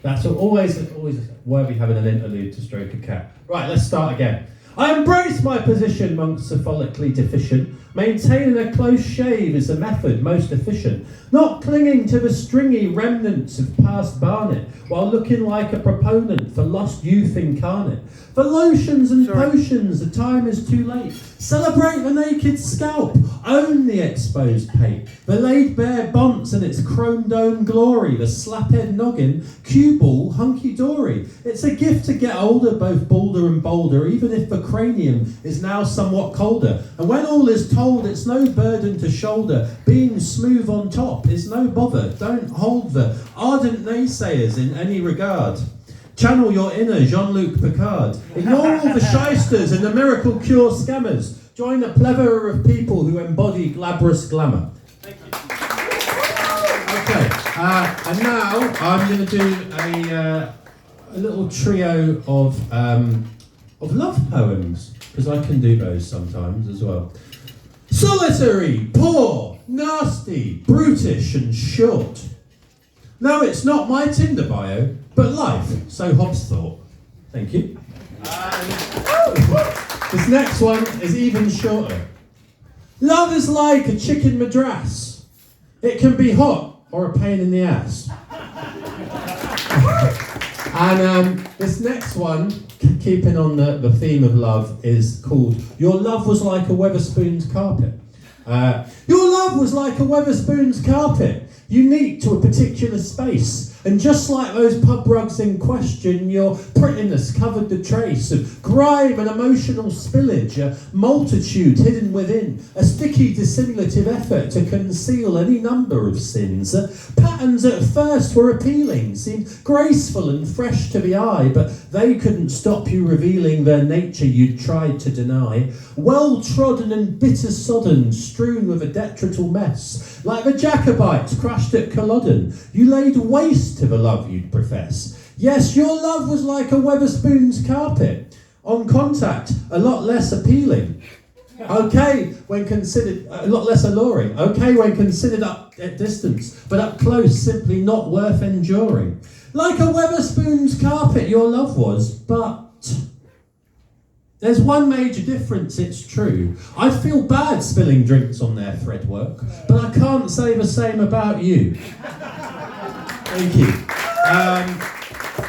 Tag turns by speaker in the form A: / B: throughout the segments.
A: That's always worthy having an interlude to stroke a cat. Right, let's start again. I embrace my position amongst syphilically deficient. Maintaining a close shave is the method most efficient. Not clinging to the stringy remnants of past barnet, while looking like a proponent for lost youth incarnate. For lotions and potions, the time is too late. Celebrate the naked scalp, own the exposed pate. The laid bare bonce and its chrome dome glory, the slaphead noggin, cue ball, hunky-dory. It's a gift to get older, both bolder and bolder, even if the cranium is now somewhat colder. And when all is told, it's no burden to shoulder. Being smooth on top is no bother. Don't hold the ardent naysayers in any regard. Channel your inner Jean-Luc Picard. Ignore all the shysters and the miracle cure scammers. Join a plethora of people who embody glabrous glamour. Thank you. Okay, and now I'm going to do a little trio of love poems, because I can do those sometimes as well. Solitary, poor, nasty, brutish and short. No, it's not my Tinder bio, but life, so Hobbes thought. Thank you. This next one is even shorter. Love is like a chicken madras. It can be hot or a pain in the ass. And this next one, keeping on the theme of love, is called Your Love Was Like a Weatherspoon's Carpet. Your love was like a Weatherspoon's carpet, unique to a particular space. And just like those pub rugs in question, your prettiness covered the trace of grime and emotional spillage, a multitude hidden within, a sticky dissimulative effort to conceal any number of sins. Patterns at first were appealing, seemed graceful and fresh to the eye, but they couldn't stop you revealing their nature you'd tried to deny. Well-trodden and bitter-sodden, strewn with a detrital mess, like the Jacobites crushed at Culloden, you laid waste to the love you'd profess. Yes, your love was like a Weatherspoon's carpet. On contact, a lot less appealing. Okay, when considered, a lot less alluring. Okay, when considered up at distance, but up close, simply not worth enduring. Like a Weatherspoon's carpet, your love was, but there's one major difference, it's true. I feel bad spilling drinks on their threadwork, but I can't say the same about you. Thank you.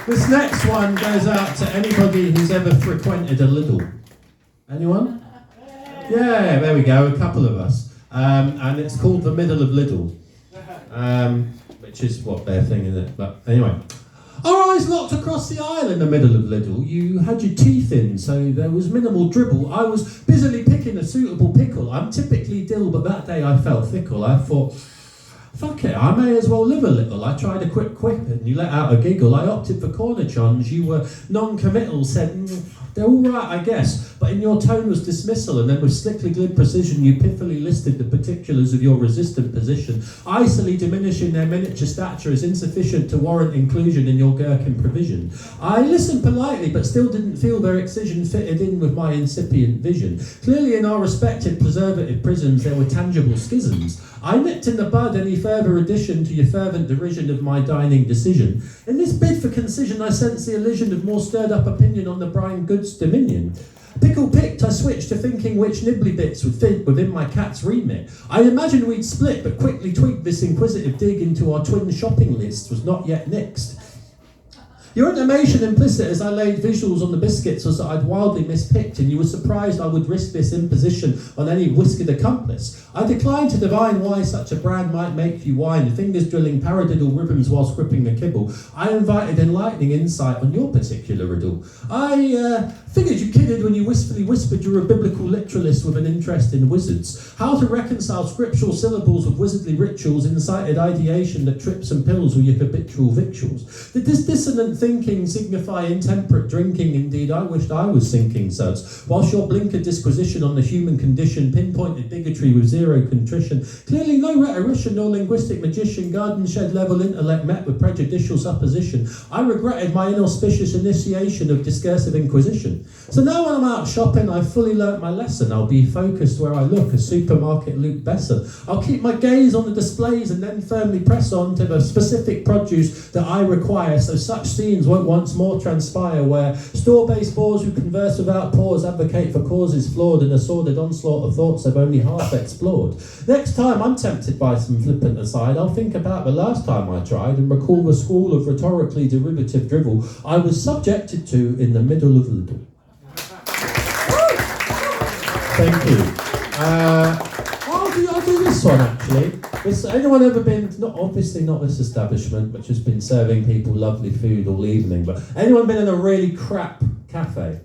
A: This next one goes out to anybody who's ever frequented a Lidl. Anyone? Yeah, there we go, a couple of us. And it's called the middle of Lidl, which is what their thing, isn't it? But anyway. Our eyes locked across the aisle in the middle of Lidl. You had your teeth in, so there was minimal dribble. I was busily picking a suitable pickle. I'm typically dill, but that day I felt fickle. I thought, fuck it, I may as well live a little. I tried a quick quip and you let out a giggle. I opted for cornichons. You were non-committal, said, they're all right, I guess. But in your tone was dismissal, and then with slickly glib precision, you pithily listed the particulars of your resistant position, icily diminishing their miniature stature as insufficient to warrant inclusion in your gherkin provision. I listened politely, but still didn't feel their excision fitted in with my incipient vision. Clearly in our respective preservative prisons there were tangible schisms. I nipped in the bud any further addition to your fervent derision of my dining decision. In this bid for concision I sense the elision of more stirred up opinion on the brine goods dominion. Pickle picked, I switched to thinking which nibbly bits would fit within my cat's remit. I imagined we'd split, but quickly twigged this inquisitive dig into our twin shopping list was not yet nixed. Your intimation implicit as I laid visuals on the biscuits was that I'd wildly mispicked, and you were surprised I would risk this imposition on any whiskered accomplice. I declined to divine why such a brand might make you whine, fingers drilling paradiddle ribbons whilst gripping the kibble. I invited enlightening insight on your particular riddle. I figured you kidded when you wistfully whispered you were a biblical literalist with an interest in wizards. How to reconcile scriptural syllables with wizardly rituals incited ideation that trips and pills were your habitual victuals. The dissonant thinking signify intemperate drinking, indeed I wished I was sinking suds. Whilst your blinkered disquisition on the human condition pinpointed bigotry with zero contrition, clearly no rhetorician nor linguistic magician, garden shed level intellect met with prejudicial supposition. I regretted my inauspicious initiation of discursive inquisition. So now when I'm out shopping, I've fully learnt my lesson. I'll be focused where I look, a supermarket Luke Besser. I'll keep my gaze on the displays and then firmly press on to the specific produce that I require, so such scenes won't once more transpire, where store-based bores who converse without pause advocate for causes flawed and a sordid onslaught of thoughts I've only half explored. Next time I'm tempted by some flippant aside, I'll think about the last time I tried and recall the school of rhetorically derivative drivel I was subjected to in the middle of Lidl. Thank you. I'll do this one actually. Anyone ever been, obviously not this establishment, which has been serving people lovely food all evening, but anyone been in a really crap cafe?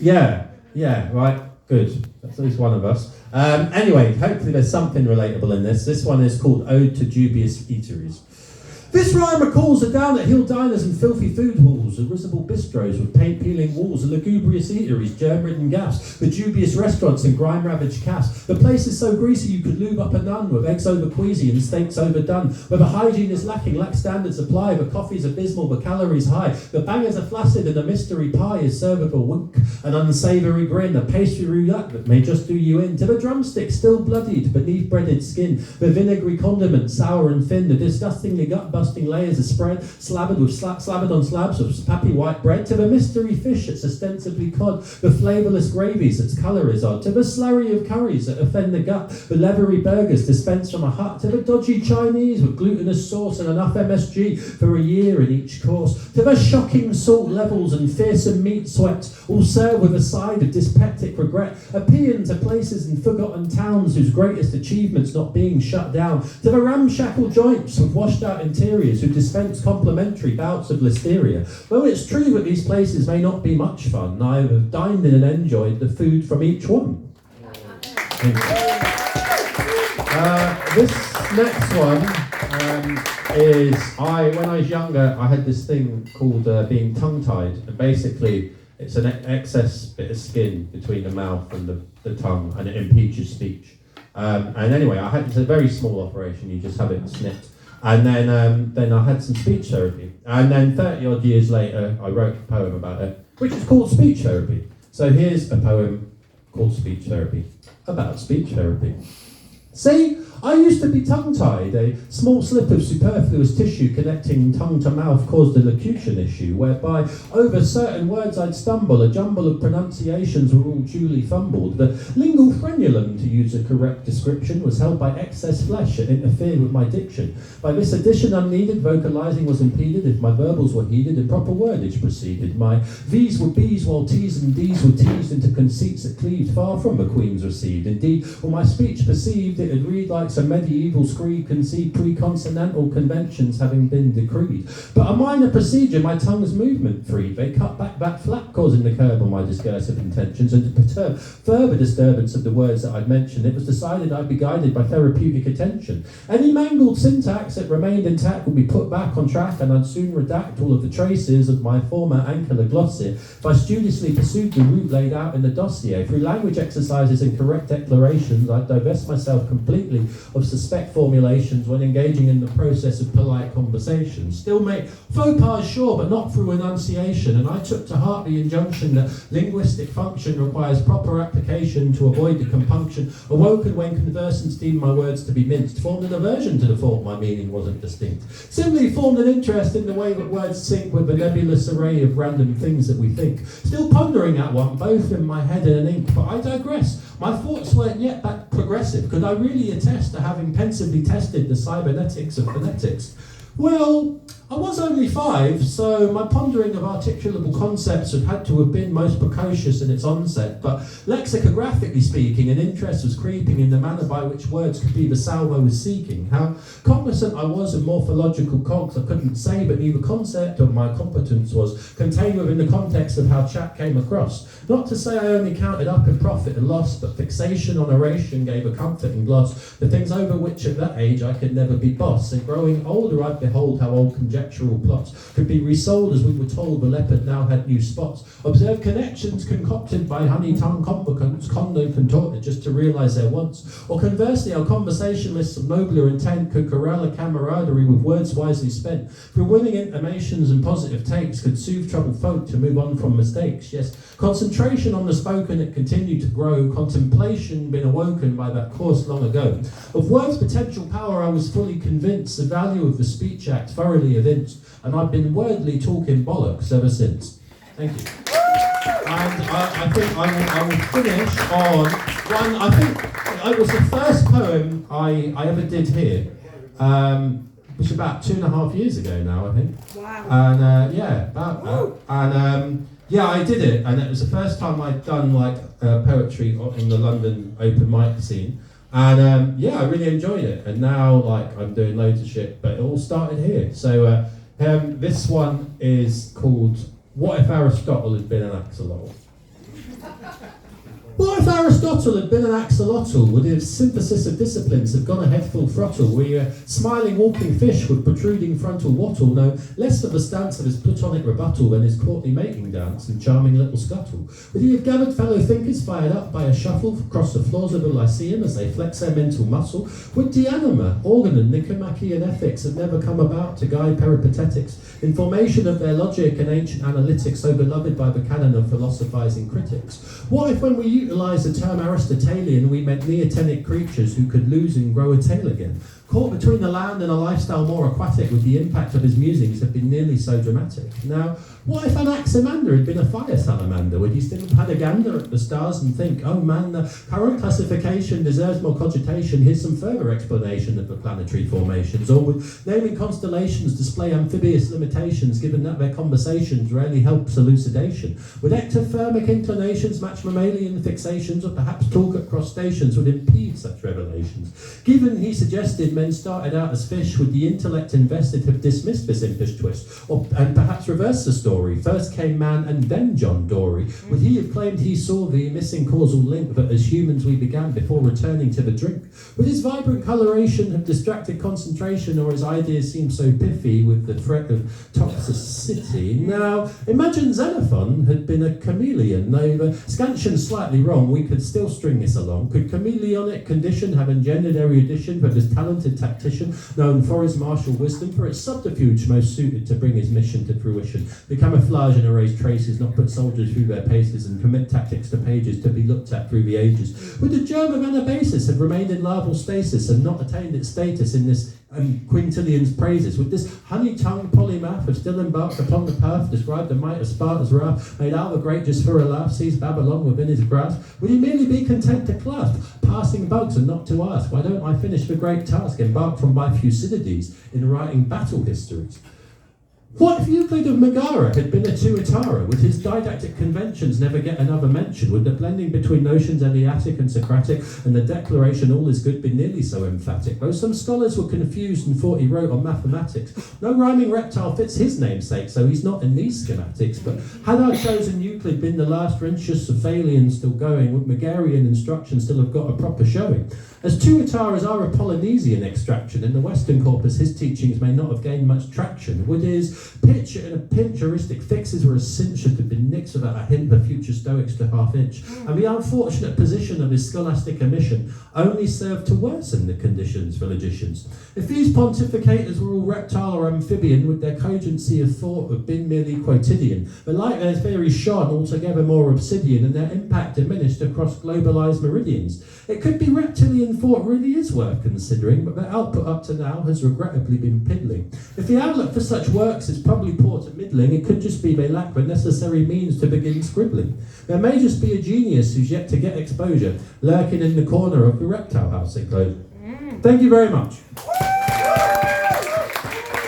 A: Yeah, right, good. That's at least one of us. Anyway, hopefully there's something relatable in this. This one is called Ode to Dubious Eateries. This rhyme recalls the down-at-heel diners and filthy food halls, the risible bistros with paint-peeling walls, the lugubrious eateries, germ-ridden gaffs, the dubious restaurants and grime-ravaged cafes. The place is so greasy you could lube up a nun, with eggs over queasy and steaks overdone, where the hygiene is lacking, lack standards apply, the coffee's abysmal, the calories high, the bangers are flaccid and the mystery pie is served with a wink, an unsavoury grin, a pastry roulette that may just do you in, to the drumstick still bloodied beneath breaded skin, the vinegary condiment sour and thin, the disgustingly gut-busting layers of spread, slabbered on slabs of pappy white bread, to the mystery fish that's ostensibly cod, the flavourless gravies that's colour is odd, to the slurry of curries that offend the gut, the Lbrary burgers dispensed from a hut, to the dodgy Chinese with glutinous sauce and enough MSG for a year in each course, to the shocking salt levels and fearsome meat sweats, all served with a side of dyspeptic regret, a paean to places in forgotten towns whose greatest achievements not being shut down, to the ramshackle joints with washed out interiors who dispense complimentary bouts of listeria. Though it's true that these places may not be much fun, I have dined in and enjoyed the food from each one. This next one is, when I was younger, I had this thing called being tongue-tied, and basically it's an excess bit of skin between the mouth and the tongue, and it impeaches speech. And anyway, it's a very small operation, you just have it snipped. And then I had some speech therapy. And then 30 odd years later, I wrote a poem about it, which is called Speech Therapy. So here's a poem called Speech Therapy, about speech therapy. See, I used to be tongue-tied. A small slip of superfluous tissue connecting tongue to mouth caused a locution issue, whereby over certain words I'd stumble, a jumble of pronunciations were all duly fumbled. The lingual frenulum, to use a correct description, was held by excess flesh that interfered with my diction. By this addition unneeded, vocalising was impeded if my verbals were heeded and proper wordage proceeded. My V's were B's while T's and D's were teased into conceits that cleaved far from the Queen's received. Indeed, when my speech perceived, it'd read like some medieval screed conceived pre-consonantal conventions having been decreed. But a minor procedure, my tongue's movement freed. They cut back that flap, causing the curb on my discursive intentions, and to perturb further disturbance of the words that I'd mentioned, it was decided I'd be guided by therapeutic attention. Any mangled syntax that remained intact would be put back on track, and I'd soon redact all of the traces of my former angular glossy if I studiously pursued the route laid out in the dossier. Through language exercises and correct declarations, I'd divest myself completely of suspect formulations when engaging in the process of polite conversation. Still make faux pas, sure, but not through enunciation, and I took to heart the injunction that linguistic function requires proper application to avoid the compunction awoken when conversants deemed my words to be minced, formed an aversion to the thought my meaning wasn't distinct, simply formed an interest in the way that words sync with the nebulous array of random things that we think, still pondering at one, both in my head and in ink. But I digress. My thoughts weren't yet that progressive. Could I really attest to having pensively tested the cybernetics of phonetics? Well, I was only 5, so my pondering of articulable concepts had to have been most precocious in its onset, but lexicographically speaking, an interest was creeping in the manner by which words could be the salve I was seeking. How cognizant I was of morphological cogs I couldn't say, but neither concept of my competence was contained within the context of how chat came across. Not to say I only counted up in profit and loss, but fixation on oration gave a comforting gloss, the things over which at that age I could never be boss. And growing older I'd behold how old conjecture conjectural plots could be resold as we were told the leopard now had new spots. Observe connections concocted by honey-tongued convocants, condo contorted just to realise their wants. Or conversely, our conversationalists of nobler intent could corral a camaraderie with words wisely spent. Through winning intimations and positive takes could soothe troubled folk to move on from mistakes. Yes, concentration on the spoken, it continued to grow. Contemplation been awoken by that course long ago. Of words' potential power I was fully convinced, the value of the speech act thoroughly evinced, and I've been wordly talking bollocks ever since. Thank you. And I think I will finish on one, I think it was the first poem I ever did here, which is about 2.5 years ago now, I think.
B: Wow.
A: And yeah, about that. And yeah, I did it, and it was the first time I'd done like poetry in the London open mic scene. And yeah, I really enjoyed it, and now like I'm doing loads of shit, but it all started here. So this one is called What If Aristotle Had Been an Axolotl? What if Aristotle had been an axolotl? Would his synthesis of disciplines have gone ahead full throttle? Were you a smiling walking fish with protruding frontal wattle? No less for the stance of his platonic rebuttal than his courtly mating dance and charming little scuttle. Would he have gathered fellow thinkers fired up by a shuffle across the floors of the Lyceum as they flex their mental muscle? Would de anima, organon, Nicomachean ethics have never come about to guide peripatetics in formation of their logic and ancient analytics so beloved by the canon of philosophizing critics? What if when we utilise the term Aristotelian, we meant neotenic creatures who could lose and grow a tail again? Caught between the land and a lifestyle more aquatic, would the impact of his musings have been nearly so dramatic? Now, what if Anaximander had been a fire salamander? Would he still have had a gander at the stars and think, oh man, the current classification deserves more cogitation, here's some further explanation of the planetary formations? Or would naming constellations display amphibious limitations, given that their conversations rarely helps elucidation? Would ectothermic inclinations match mammalian fixations, or perhaps talk at cross stations would impede such revelations? Given he suggested men started out as fish, would the intellect invested have dismissed this impish twist, and perhaps reversed the story? First came man and then John Dory. Would he have claimed he saw the missing causal link that as humans we began before returning to the drink? Would his vibrant coloration have distracted concentration, or his ideas seem so piffy with the threat of toxicity? Now, imagine Xenophon had been a chameleon. Though the scansion's slightly wrong, we could still string this along. Could chameleonic condition have engendered erudition for this talented tactician, known for his martial wisdom, for its subterfuge most suited to bring his mission to fruition? The camouflage and erase traces, not put soldiers through their paces and commit tactics to pages to be looked at through the ages. Would the germ of anabasis have remained in larval stasis and not attained its status in this Quintilian's praises? Would this honey-tongued polymath have still embarked upon the path, described the might of Sparta's wrath, made Alba great just for a laugh, seized Babylon within his grasp? Would he merely be content to clasp passing bugs and not to ask, why don't I finish the great task embarked on by Thucydides in writing battle histories? What if Euclid of Megara had been a tuatara? Would his didactic conventions never get another mention? Would the blending between notions Eleatic and Socratic and the declaration all is good be nearly so emphatic? Though some scholars were confused and thought he wrote on mathematics, no rhyming reptile fits his namesake, so he's not in these schematics. But had our chosen Euclid been the last Rentius of Phalian still going, would Megarian instruction still have got a proper showing? As tuataras are a Polynesian extraction, in the Western corpus his teachings may not have gained much traction. Would his pitch and a pinch heuristic fixes were as cinch should have been nixed without a hint of future Stoics to half inch, and the unfortunate position of his scholastic omission only served to worsen the conditions for logicians. If these pontificators were all reptile or amphibian, would their cogency of thought have been merely quotidian? But like their theory shone, altogether more obsidian, and their impact diminished across globalised meridians. It could be reptilian thought really is worth considering, but their output up to now has regrettably been piddling. If the outlook for such works is probably poor to middling, it could just be they lack the necessary means to begin scribbling. There may just be a genius who's yet to get exposure, lurking in the corner of the reptile house enclosure. Thank you very much.